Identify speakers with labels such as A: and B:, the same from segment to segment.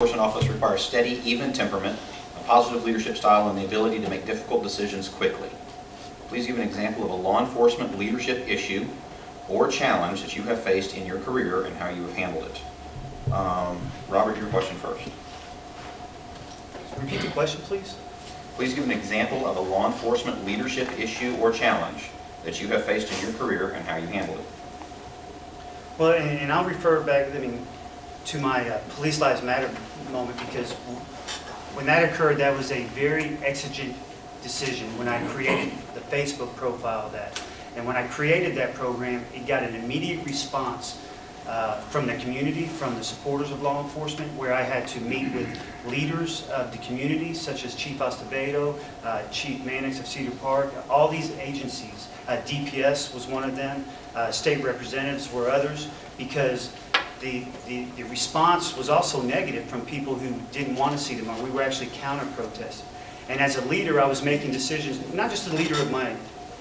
A: Enforcement office requires steady, even temperament, a positive leadership style, and the ability to make difficult decisions quickly. Please give an example of a law enforcement leadership issue or challenge that you have faced in your career and how you have handled it. Robert, your question first.
B: Repeat the question, please.
A: Please give an example of a law enforcement leadership issue or challenge that you have faced in your career and how you handled it.
B: Well, and I'll refer back, to my Police Lives Matter moment, because when that occurred, that was a very exigent decision when I created the Facebook profile of that. And when I created that program, it got an immediate response from the community, from the supporters of law enforcement, where I had to meet with leaders of the community, such as Chief Acevedo, Chief Mannix of Cedar Park, all these agencies. DPS was one of them, state representatives were others, because the response was also negative from people who didn't want to see them, or we were actually counter-protesting. And as a leader, I was making decisions, not just a leader of my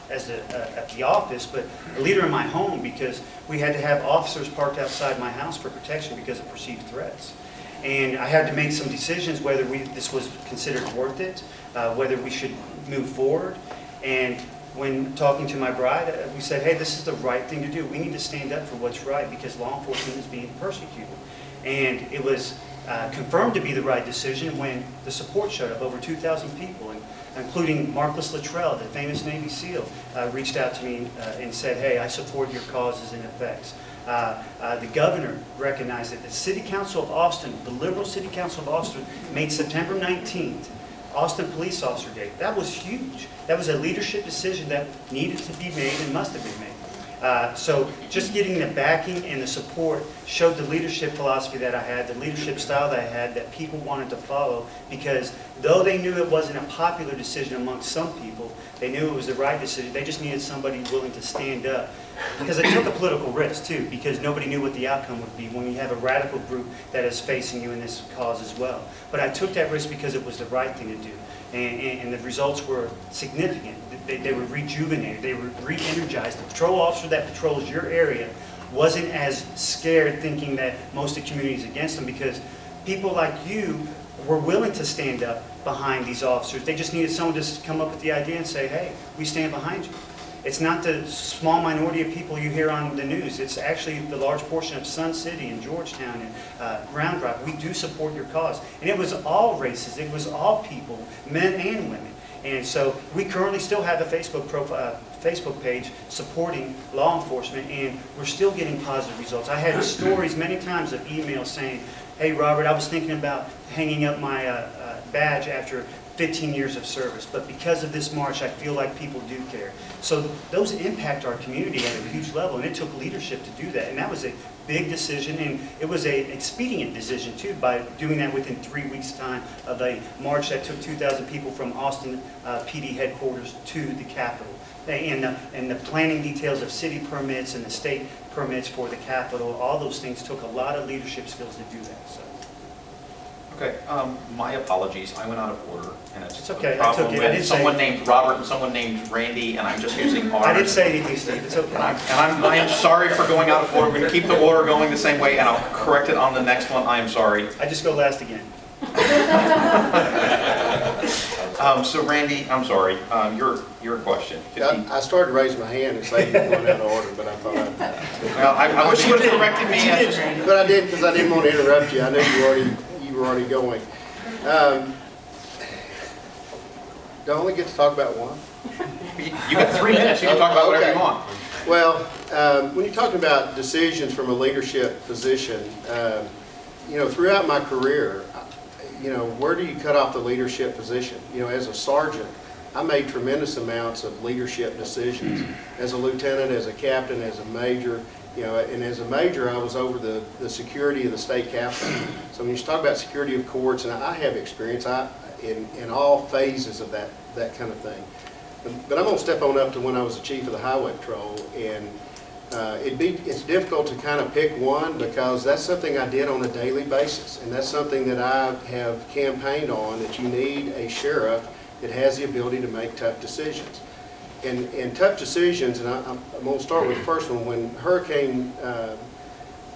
B: at the office, but a leader in my home, because we had to have officers parked outside my house for protection because of perceived threats. And I had to make some decisions whether this was considered worth it, whether we should move forward. And when talking to my bride, we said, hey, this is the right thing to do. We need to stand up for what's right because law enforcement is being persecuted. And it was confirmed to be the right decision when the support showed up, over 2,000 people, including Marcus Luttrell, the famous Navy SEAL, reached out to me and said, hey, I support your causes and effects. The governor recognized it. The City Council of Austin, the liberal City Council of Austin, made September 19th Austin Police Officer Day. That was huge. That was a leadership decision that needed to be made and must have been made. So just getting the backing and the support showed the leadership philosophy that I had, the leadership style that I had, that people wanted to follow, because though they knew it wasn't a popular decision amongst some people, they knew it was the right decision. They just needed somebody willing to stand up. Because it took a political risk too, because nobody knew what the outcome would be when you have a radical group that is facing you in this cause as well. But I took that risk because it was the right thing to do. And the results were significant. They were rejuvenated. They were re-energized. The patrol officer that patrols your area wasn't as scared thinking that most of the community is against them, because people like you were willing to stand up behind these officers. They just needed someone to come up with the idea and say, hey, we stand behind you. It's not the small minority of people you hear on the news. It's actually the large portion of Sun City and Georgetown and Round Rock. We do support your cause. And it was all races. It was all people, men and women. And so we currently still have a Facebook page supporting law enforcement, and we're still getting positive results. I had stories many times of emails saying, hey, Robert, I was thinking about hanging up my badge after 15 years of service, but because of this march, I feel like people do care. So those impact our community at a huge level, and it took leadership to do that. And that was a big decision, and it was an expedient decision too, by doing that within 3 weeks' time of a march that took 2,000 people from Austin PD headquarters to the Capitol. And the planning details of city permits and the state permits for the Capitol, all those things took a lot of leadership skills to do that. So.
A: Okay, my apologies. I went out of order, and it's
B: okay.
A: a problem
B: Okay.
A: with someone named Robert and someone named Randy, and I'm just using ours.
B: I didn't say anything, Steve. It's okay.
A: I am sorry for going out of order. We're going to keep the order going the same way, and I'll correct it on the next one. I am sorry.
B: I just go last again.
A: So Randy, I'm sorry. Your question.
C: I started to raise my hand and say you're going out of order, but I thought I'd...
A: Well, I wish you would have corrected me.
C: But I didn't, because I didn't want to interrupt you. I knew you were already going. Do I only get to talk about one?
A: You got 3 minutes. You can talk about whatever you want.
C: Well, when you're talking about decisions from a leadership position, throughout my career, where do you cut off the leadership position? As a sergeant, I made tremendous amounts of leadership decisions. As a lieutenant, as a captain, as a major, and as a major, I was over the security of the state capitol. So when you talk about security of courts, and I have experience in all phases of that kind of thing. But I'm going to step on up to when I was the chief of the highway patrol, and it's difficult to kind of pick one, because that's something I did on a daily basis, and that's something that I have campaigned on, that you need a sheriff that has the ability to make tough decisions. And tough decisions, and I'm going to start with the first one. When Hurricane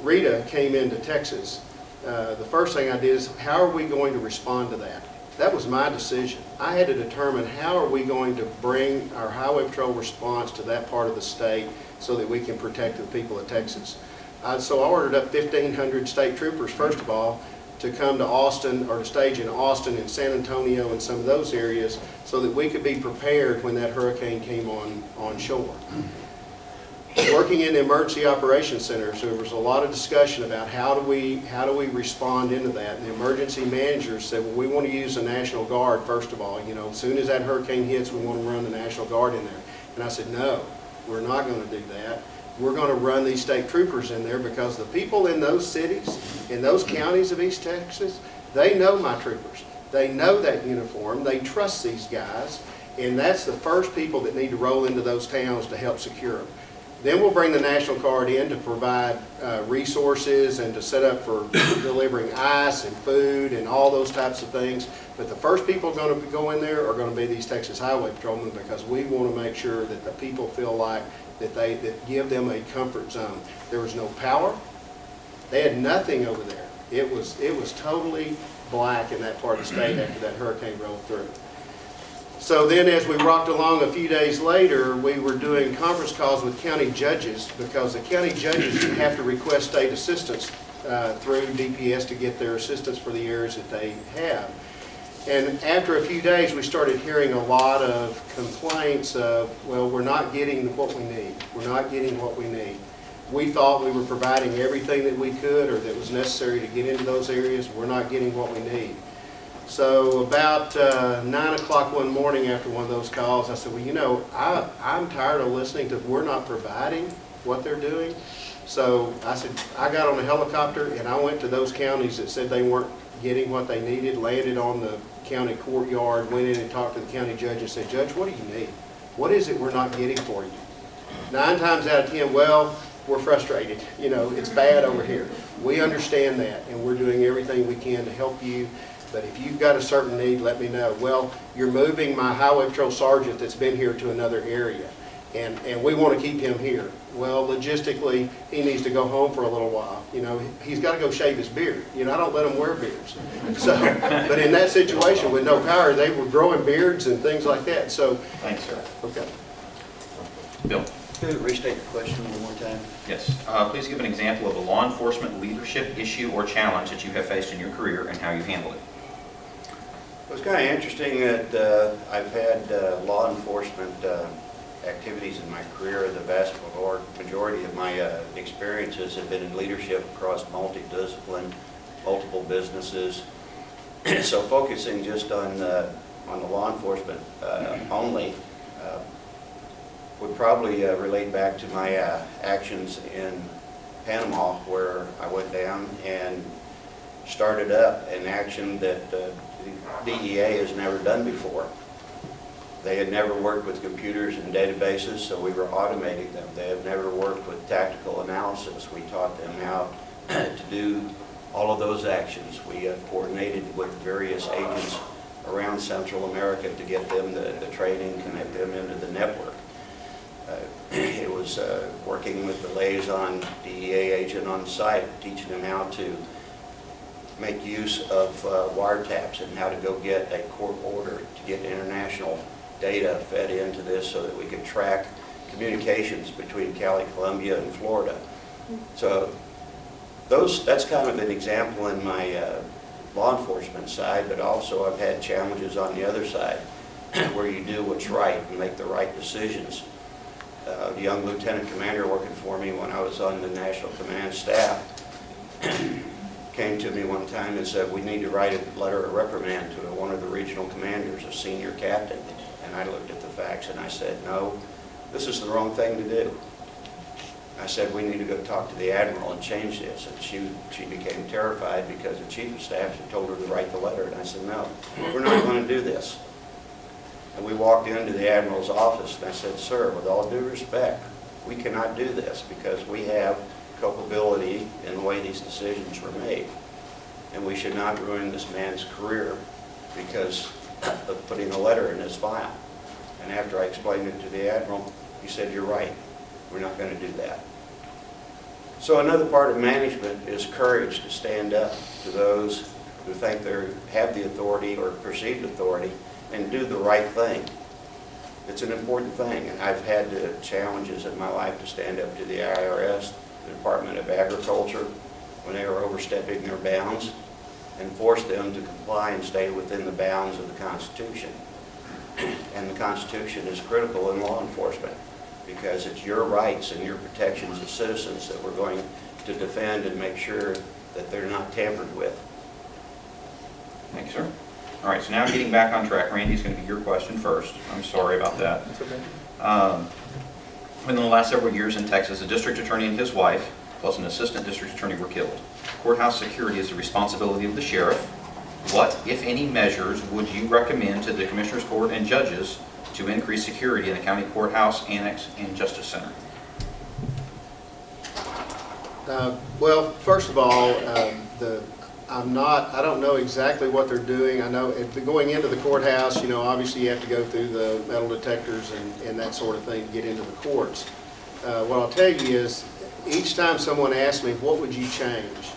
C: Rita came into Texas, the first thing I did is, how are we going to respond to that? That was my decision. I had to determine how are we going to bring our highway patrol response to that part of the state so that we can protect the people of Texas. So I ordered up 1,500 state troopers, first of all, to come to Austin, or to stage in Austin and San Antonio and some of those areas, so that we could be prepared when that hurricane came on shore. Working in the emergency operations centers, there was a lot of discussion about how do we respond into that. And the emergency managers said, well, we want to use the National Guard first of all. You know, as soon as that hurricane hits, we want to run the National Guard in there. And I said, no, we're not going to do that. We're going to run these state troopers in there, because the people in those cities, in those counties of East Texas, they know my troopers. They know that uniform. They trust these guys. And that's the first people that need to roll into those towns to help secure them. Then we'll bring the National Guard in to provide resources and to set up for delivering ice and food and all those types of things. But the first people going to go in there are going to be these Texas Highway Patrolmen, because we want to make sure that the people feel like that give them a comfort zone. There was no power. They had nothing over there. It was totally black in that part of the state after that hurricane rolled through. So then as we rocked along a few days later, we were doing conference calls with county judges, because the county judges have to request state assistance through DPS to get their assistance for the areas that they have. And after a few days, we started hearing a lot of complaints of, well, we're not getting what we need. We're not getting what we need. We thought we were providing everything that we could or that was necessary to get into those areas. We're not getting what we need. So about 9 o'clock one morning after one of those calls, I said, well, you know, I'm tired of listening to we're not providing what they're doing. So I said, I got on a helicopter and I went to those counties that said they weren't getting what they needed, landed on the county courtyard, went in and talked to the county judge and said, Judge, what do you need? What is it we're not getting for you? 9 times out of 10, well, we're frustrated. You know, it's bad over here. We understand that, and we're doing everything we can to help you. But if you've got a certain need, let me know. Well, you're moving my highway patrol sergeant that's been here to another area, and we want to keep him here. Well, logistically, he needs to go home for a little while. You know, he's got to go shave his beard. You know, I don't let him wear beards. So, but in that situation with no power, they were growing beards and things like that. So,
A: Thanks, sir.
C: okay.
A: Bill?
D: Could you restate the question one more time?
A: Yes. Please give an example of a law enforcement leadership issue or challenge that you have faced in your career and how you handled it.
D: It was kind of interesting that I've had law enforcement activities in my career. The vast majority of my experiences have been in leadership across multidiscipline, multiple businesses. So focusing just on the law enforcement only would probably relate back to my actions in Panama, where I went down and started up an action that the DEA has never done before. They had never worked with computers and databases, so we were automating them. They have never worked with tactical analysis. We taught them how to do all of those actions. We coordinated with various agents around Central America to get them the training, connect them into the network. It was working with the liaison DEA agent on site, teaching them how to make use of wiretaps and how to go get a court order to get international data fed into this so that we could track communications between Cali, Columbia, and Florida. So that's kind of an example in my law enforcement side, but also I've had challenges on the other side where you do what's right and make the right decisions. A young lieutenant commander working for me when I was on the National Command staff came to me one time and said, we need to write a letter of reprimand to one of the regional commanders, a senior captain. And I looked at the facts and I said, no, this is the wrong thing to do. I said, we need to go talk to the admiral and change this. And she became terrified because the chief of staff had told her to write the letter. And I said, no, we're not going to do this. And we walked into the admiral's office and I said, sir, with all due respect, we cannot do this because we have culpability in the way these decisions were made. And we should not ruin this man's career because of putting a letter in his file. And after I explained it to the admiral, he said, you're right, we're not going to do that. So another part of management is courage to stand up to those who think they have the authority or perceived authority and do the right thing. It's an important thing, and I've had the challenges in my life to stand up to the IRS, the Department of Agriculture, when they were overstepping their bounds, and force them to comply and stay within the bounds of the Constitution. And the Constitution is critical in law enforcement because it's your rights and your protections as citizens that we're going to defend and make sure that they're not tampered with.
A: Thank you, sir. All right, so now getting back on track, Randy's going to be your question first. I'm sorry about that.
C: That's okay.
A: Within the last several years in Texas, a district attorney and his wife, plus an assistant district attorney, were killed. Courthouse security is the responsibility of the sheriff. What, if any, measures would you recommend to the Commissioners Court and judges to increase security in the county courthouse, annex, and justice center?
C: Well, first of all, I don't know exactly what they're doing. I know going into the courthouse, obviously you have to go through the metal detectors and that sort of thing to get into the courts. What I'll tell you is, each time someone asks me, what would you change?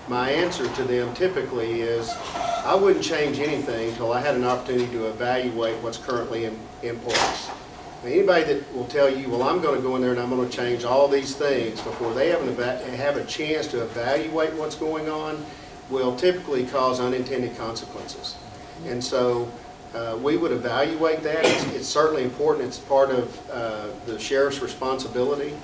C: My answer to them typically is, I wouldn't change anything until I had an opportunity to evaluate what's currently in place. Anybody that will tell you, well, I'm going to go in there and I'm going to change all these things before they have a chance to evaluate what's going on, will typically cause unintended consequences. And so we would evaluate that. It's certainly important. It's part of the sheriff's responsibility.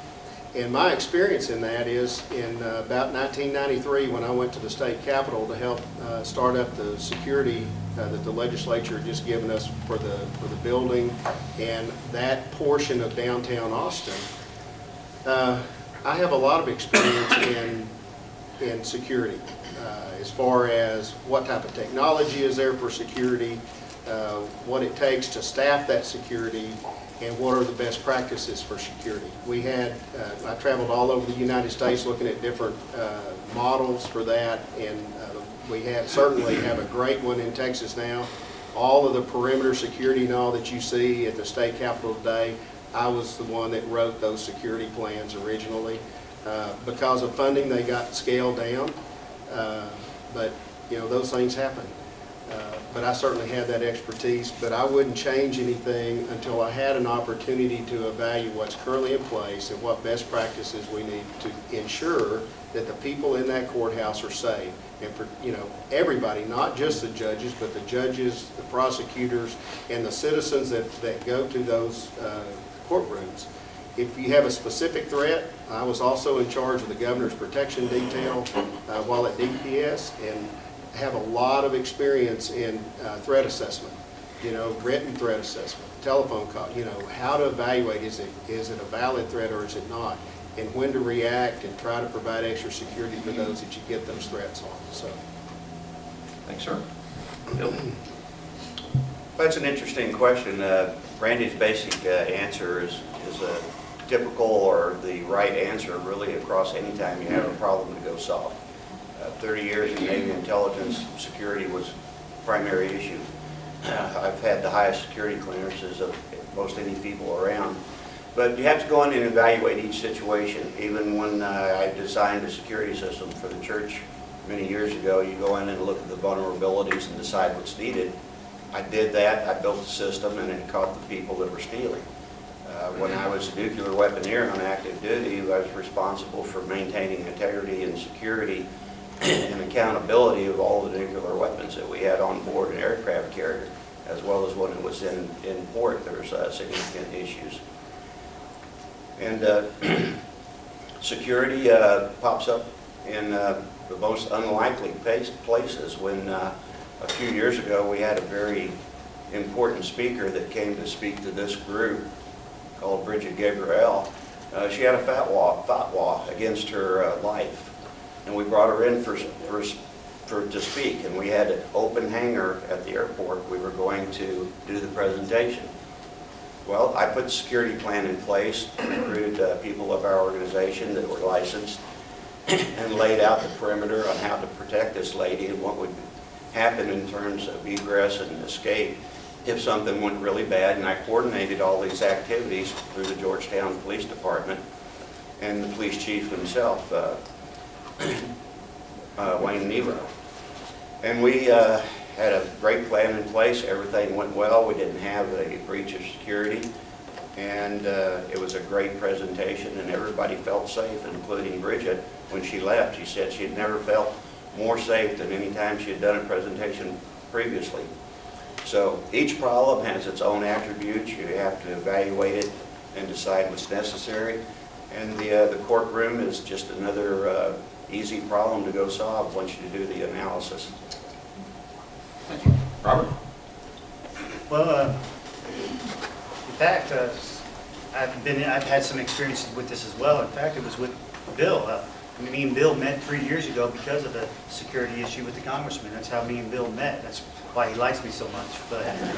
C: And my experience in that is in about 1993, when I went to the state capitol to help start up the security that the legislature had just given us for the building and that portion of downtown Austin. I have a lot of experience in security, as far as what type of technology is there for security, what it takes to staff that security, and what are the best practices for security. I traveled all over the United States looking at different models for that, and we certainly have a great one in Texas now. All of the perimeter security and all that you see at the state capitol today, I was the one that wrote those security plans originally. Because of funding, they got scaled down, but those things happen. But I certainly had that expertise, but I wouldn't change anything until I had an opportunity to evaluate what's currently in place and what best practices we need to ensure that the people in that courthouse are safe. And for everybody, not just the judges, but the judges, the prosecutors, and the citizens that go to those courtrooms. If you have a specific threat, I was also in charge of the Governor's Protection Detail while at DPS, and have a lot of experience in threat assessment, written threat assessment, telephone call, how to evaluate, is it a valid threat or is it not, and when to react and try to provide extra security for those that you get those threats on. So,
A: Thanks, sir. Bill?
D: That's an interesting question. Randy's basic answer is a typical or the right answer really across any time you have a problem to go solve. 30 years in Navy intelligence, security was primary issue. I've had the highest security clearances of most any people around. But you have to go in and evaluate each situation. Even when I designed a security system for the church many years ago, you go in and look at the vulnerabilities and decide what's needed. I did that. I built the system, and it caught the people that were stealing. When I was a nuclear weaponeer on active duty, I was responsible for maintaining integrity and security and accountability of all the nuclear weapons that we had on board an aircraft carrier, as well as when it was in port. There was significant issues. And security pops up in the most unlikely places. When a few years ago we had a very important speaker that came to speak to this group called Bridget Gabrielle. She had a fatwa against her life. And we brought her in to speak, and we had an open hangar at the airport. We were going to do the presentation. Well, I put the security plan in place, recruited people of our organization that were licensed, and laid out the perimeter on how to protect this lady and what would happen in terms of egress and escape if something went really bad. And I coordinated all these activities through the Georgetown Police Department. and the police chief himself, Wayne Nero. And we had a great plan in place. Everything went well. We didn't have a breach of security. And it was a great presentation, and everybody felt safe, including Bridget. When she left, she said she had never felt more safe than any time she had done a presentation previously. So each problem has its own attributes. You have to evaluate it and decide what's necessary. And the courtroom is just another easy problem to go solve once you do the analysis.
A: Thank you. Robert?
B: Well, in fact, I've had some experiences with this as well. In fact, it was with Bill. Me and Bill met 3 years ago because of a security issue with the congressman. That's how me and Bill met. That's why he likes me so much. And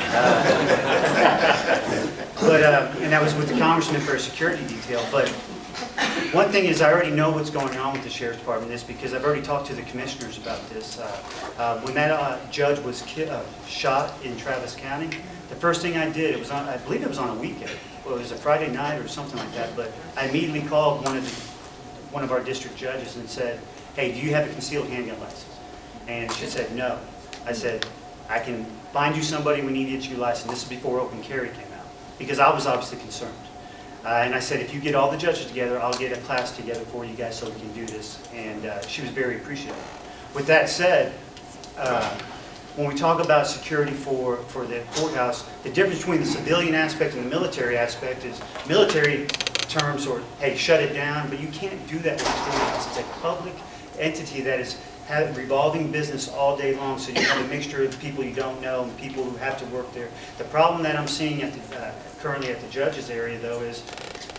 B: that was with the congressman for a security detail. But one thing is, I already know what's going on with the sheriff's department. This because I've already talked to the commissioners about this. When that judge was shot in Travis County, the first thing I did, I believe it was on a weekend. Well, it was a Friday night or something like that. But I immediately called one of our district judges and said, "Hey, do you have a concealed handgun license?" And she said, "No." I said, "I can find you somebody. We need to get you licensed." This is before open carry came out, because I was obviously concerned. And I said, "If you get all the judges together, I'll get a class together for you guys so we can do this." And she was very appreciative. With that said, when we talk about security for the courthouse, the difference between the civilian aspect and the military aspect is military terms or, hey, shut it down, but you can't do that with the courthouse. It's a public entity that is revolving business all day long, so you have a mixture of people you don't know and people who have to work there. The problem that I'm seeing currently at the judges area, though, is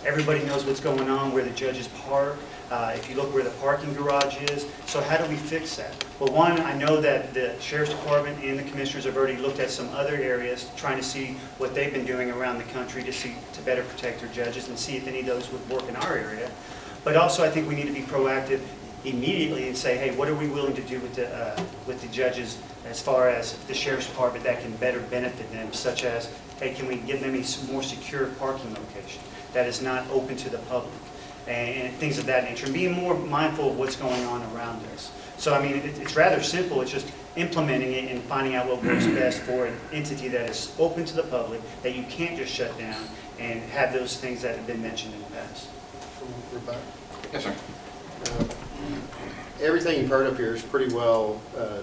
B: everybody knows what's going on, where the judges park. If you look where the parking garage is. So how do we fix that? Well, one, I know that the Sheriff's Department and the commissioners have already looked at some other areas, trying to see what they've been doing around the country to better protect their judges and see if any of those would work in our area. But also I think we need to be proactive immediately and say, hey, what are we willing to do with the judges as far as the Sheriff's Department that can better benefit them, such as, hey, can we give them a more secure parking location that is not open to the public? And things of that nature, and being more mindful of what's going on around us. So, I mean, it's rather simple. It's just implementing it and finding out what works best for an entity that is open to the public, that you can't just shut down and have those things that have been mentioned in the past.
C: Rebecca?
A: Yes, sir.
C: Everything you've heard up here is pretty well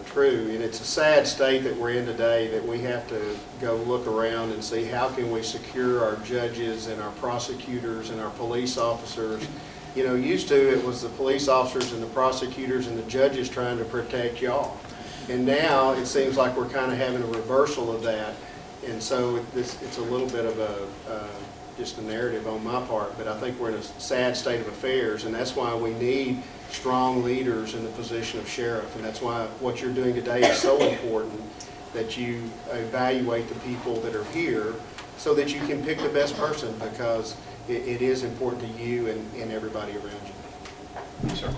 C: true, and it's a sad state that we're in today, that we have to go look around and see how can we secure our judges and our prosecutors and our police officers. You know, used to it was the police officers and the prosecutors and the judges trying to protect y'all. And now it seems like we're kind of having a reversal of that. And so it's a little bit of just a narrative on my part, but I think we're in a sad state of affairs, and that's why we need strong leaders in the position of sheriff. And that's why what you're doing today is so important, that you evaluate the people that are here so that you can pick the best person, because it is important to you and everybody around you.
A: Yes, sir.